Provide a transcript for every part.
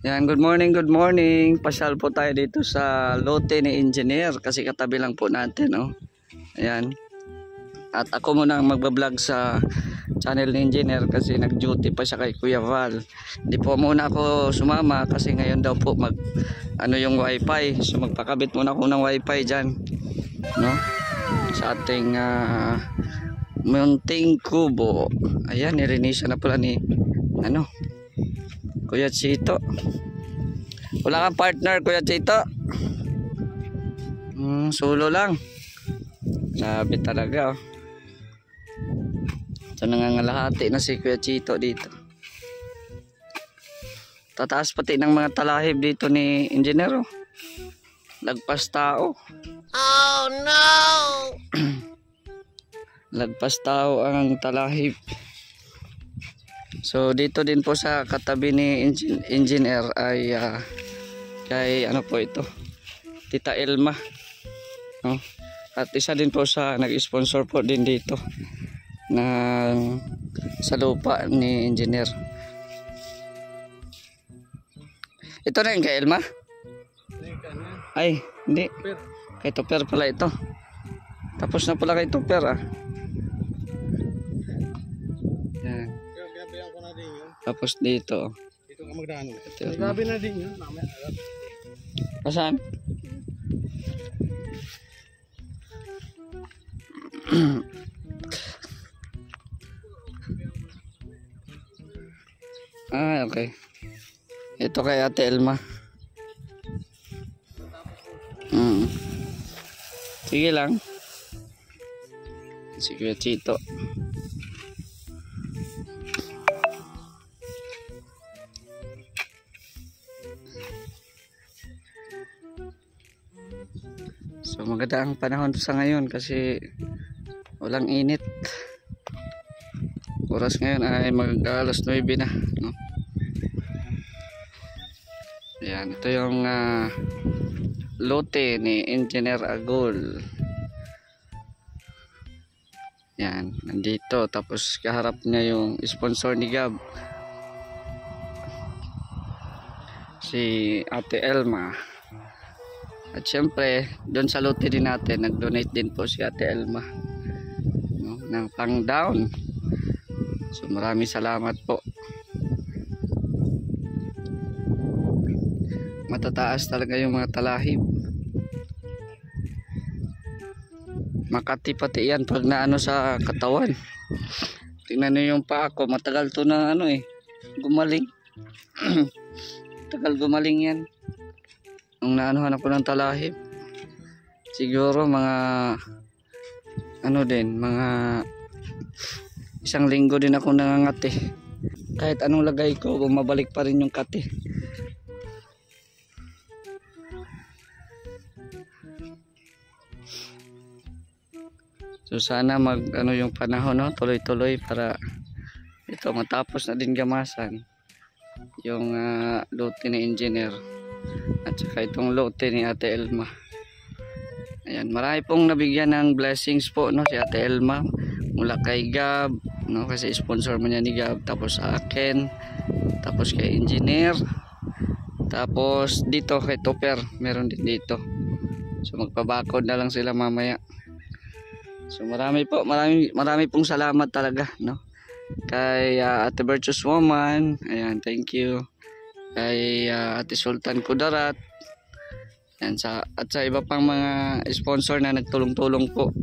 Yan, good morning, good morning. Pasyal po tayo dito sa lote ni Engineer kasi katabi lang po natin, oh. Ayan. At ako muna ang magbablog sa channel ni Engineer kasi nag-duty pa siya kay Kuya Val. Hindi po muna ako sumama kasi ngayon daw po yung wifi. So magpakabit muna ako ng wifi diyan, no? Sa ating munting kubo. Ayan, nirinisan na pala ni Kuya Chito. Wala kang partner, Kuya Chito? Solo lang. Sabi talaga, oh. Ito nangangalahati na si Kuya Chito dito. Tataas pati ng mga talahib dito ni Engineer, oh. Lagpas tao. Oh no! Lagpas tao ang talahib. So dito din po sa katabi ni Engineer ay kay po ito, Tita Elma, no? At isa din po sa nag-sponsor po din dito sa lupa ni Engineer. Ito na yung kay Elma? Ay, hindi. Kay Tupper pala ito. Tapos na pala kay Tupper, ah. Yan. Tapos dito. Dito ka magdaan. Gabi na din yun. Saan? Okay. Ito kay Ate Elma. Sige lang. Si Kuya Chito. So maganda ang panahon sa ngayon kasi walang init. Oras ngayon ay mag-alas 9 na, no? Ayan, ito yung lote ni Engineer Agol. Yan, nandito. Tapos kaharap niya yung sponsor ni Gab, si Ate Elma. At syempre doon sa lote din natin nag-donate din po si Ate Elma, no, ng pang down. So maraming salamat po. Matataas talaga yung mga talahib. Makati pati yan pag naano sa katawan. Tingnan niyo yung paa ko, matagal to na gumaling. Tagal gumaling yan. Nung naanuhan ako ng talahib, siguro mga mga 1 linggo din ako nangangati. Kahit anong lagay ko, bumabalik pa rin yung kati. So sana yung panahon, no, tuloy-tuloy para ito matapos na din gamasan yung lote ni Engineer at saka itong lote ni Ate Elma. Ayan, marami pong nabigyan ng blessings po, no, si Ate Elma mula kay Gab, no, kasi sponsor mo niya ni Gab, tapos sa akin, tapos kay Engineer, tapos dito kay Tupper, meron din dito. So magpabakod na lang sila mamaya. So marami pong salamat talaga, no, kay Ate Virtuous Woman. Ayan, thank you. Kay Ate Sultan Kudarat. Ayan, at sa iba pang mga sponsor na nagtulong-tulong po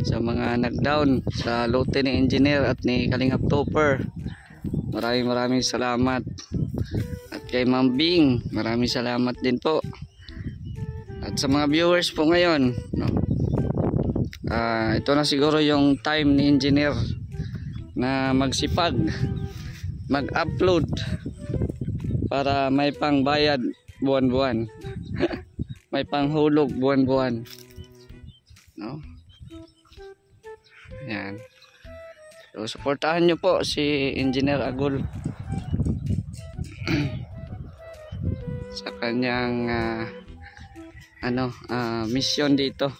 sa mga nag-down sa lote ni Engineer at ni Kalingap Topper. Maraming salamat. At kay Ma'am Bing, maraming salamat din po. At sa mga viewers po ngayon, no, ito na siguro yung time ni Engineer na magsipag, mag-upload para may pangbayad buwan-buwan. May panghulog buwan-buwan, no? Yan. So suportahan nyo po si Engineer Agol sa kanyang mission dito,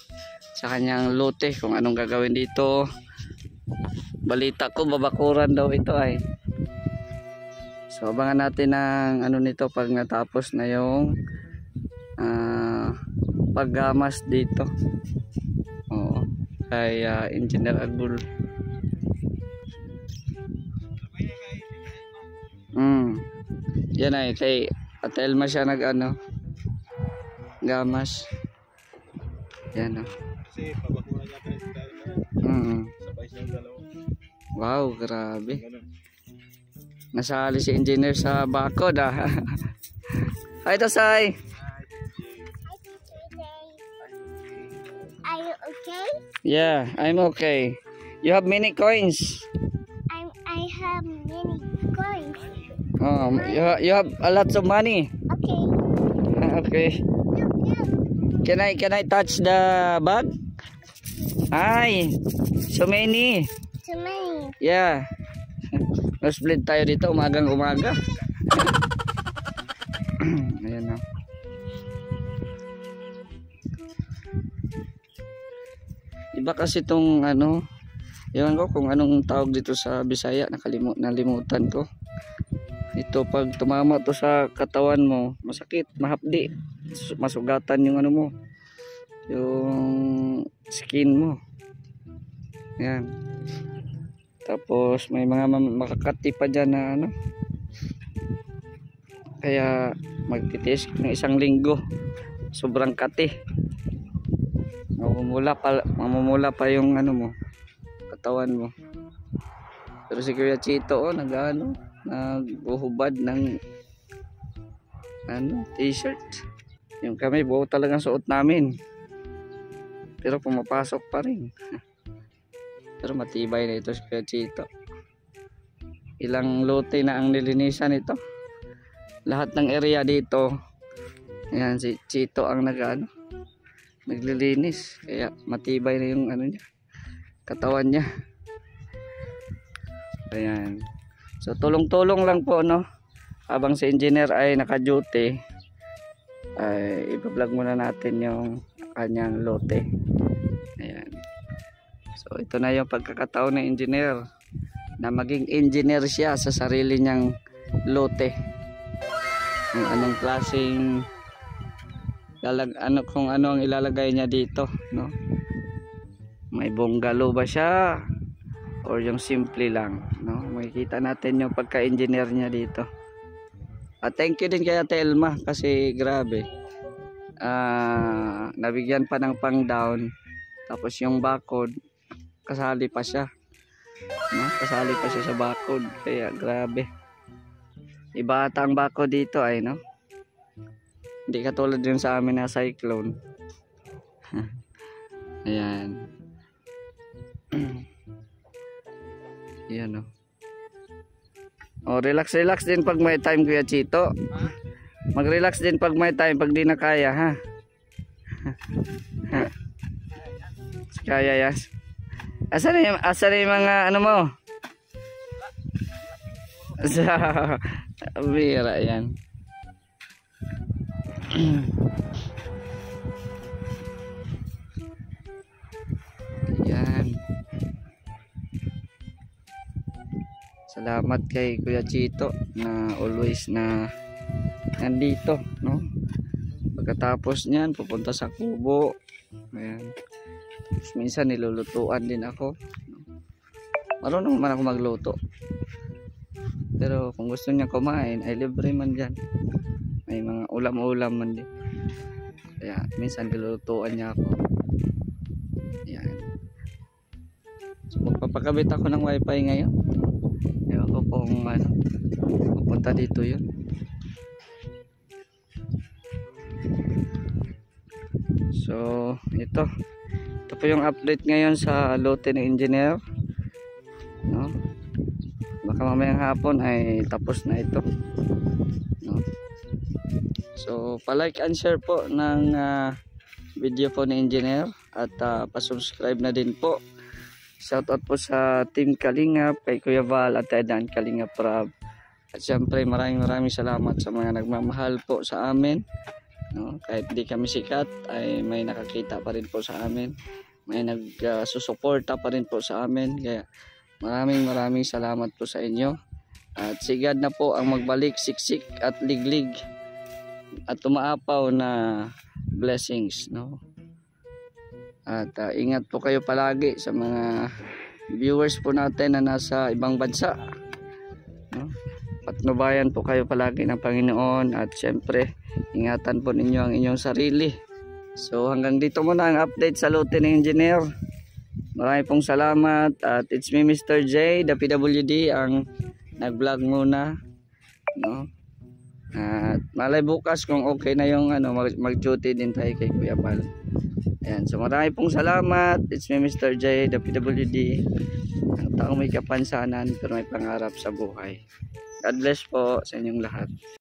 sa kanyang lote, kung anong gagawin dito. Balita ko babakuran daw ito ay So abangan natin ang ano nito pag natapos na yung paggamas dito. Oo, kay Engineer Agul. Yan ay kay Ate Elma siya nag ano gamas. Yan o. Kasi pabakuna niya pa rin sabay siyang dalawa. Wow, grabe. Nasali si engineer sa bakod Hi Tasay. Are you okay? Yeah, I'm okay. You have many coins. I have many coins. You have a lot of money. Okay. Okay. Look. Can I touch the bag? Hi. So many. Too many. Yeah. Nosebleed tayo dito umagang umaga. Ayan na. Iba kasi itong ano, ewan ko kung anong tawag dito sa Bisaya, nalimutan ko. Ito pag tumama to sa katawan mo, masakit, mahapdi, masugatan yung ano mo, yung skin mo. Ayan. Tapos may mga makakati pa dyan na ano. Kaya magtitiis ng 1 linggo. Sobrang kati. Mamumula pa yung ano mo, katawan mo. Pero si Kuya Chito nagbuhubad ng t-shirt. Yung kami buo talagang suot namin. Pero pumapasok pa rin. Pero matibay na ito si Kuya Chito. Ilang lote na ang nilinisan ito. Lahat ng area dito. Ayan, si Chito ang naglilinis. Kaya matibay na yung ano niya, katawan niya. Ayan. So tulong-tulong lang po habang si engineer ay naka-duty, ay i-vlog muna natin yung kanyang lote. Ayan. So ito na yung pagkakataon ng engineer na maging engineer siya sa sarili niyang lote. Kung anong klaseng kung ano ang ilalagay niya dito, no? May bungalow ba siya or yung simple lang, no? Makikita natin yung pagka-engineer niya dito. Thank you din kay Ate Elma kasi grabe. Nabigyan pa ng pang-down, tapos yung bakod kasali pa siya, no? Kasali pa siya sa bakod, kaya grabe. Iba ata ang bakod dito ay, no? Hindi katulad yung sa amin na cyclone. Ayan. Ayan relax din pag may time, Kuya Chito. Mag-relax din pag may time, pag di na kaya, ha? Kaya, yes. Asan na yung mga ano mo? Sa bira yan. Yan. Salamat kay Kuya Chito na always na nandito, no? Pagkatapos niyan pupunta sa kubo. Ayan. Tapos minsan nilulutuan din ako. Marunong naman ako magluto. Pero kung gusto niya kumain ay libre man dyan. May mga ulam-ulam man din. Kaya minsan nilulutuan niya ako. Ayan. So magpapakabit ako ng wifi ngayon. Ewan ko kung pupunta dito yun. So ito po yung update ngayon sa lote ng engineer, no? Baka mamayang hapon ay tapos na ito, no? So pa-like and share po ng video po ni engineer at pa-subscribe na din po. Shoutout po sa Team Kalingap, kay Kuya Val at Dan Kalingap Rab. At syempre maraming salamat sa mga nagmamahal po sa amin, no? Kahit di kami sikat ay may nakakita pa rin po sa amin, may nagsusuporta pa rin po sa amin. Kaya maraming salamat po sa inyo. At sigad na po ang magbalik siksik at liglig at tumaapaw na blessings, no? At ingat po kayo palagi sa mga viewers po natin na nasa ibang bansa, no? Patnubayan po kayo palagi ng Panginoon at syempre ingatan po ninyo ang inyong sarili. So hanggang dito muna ang update sa lote ng engineer. Maraming pong salamat at it's me Mr. J, the PWD, ang nag-vlog muna, no? At malay bukas kung okay na yung mag-duty din tayo kay Kuya Bal. Ayan, so maraming pong salamat. It's me Mr. J, the PWD, ang taong may kapansanan pero may pangarap sa buhay. God bless po sa inyong lahat.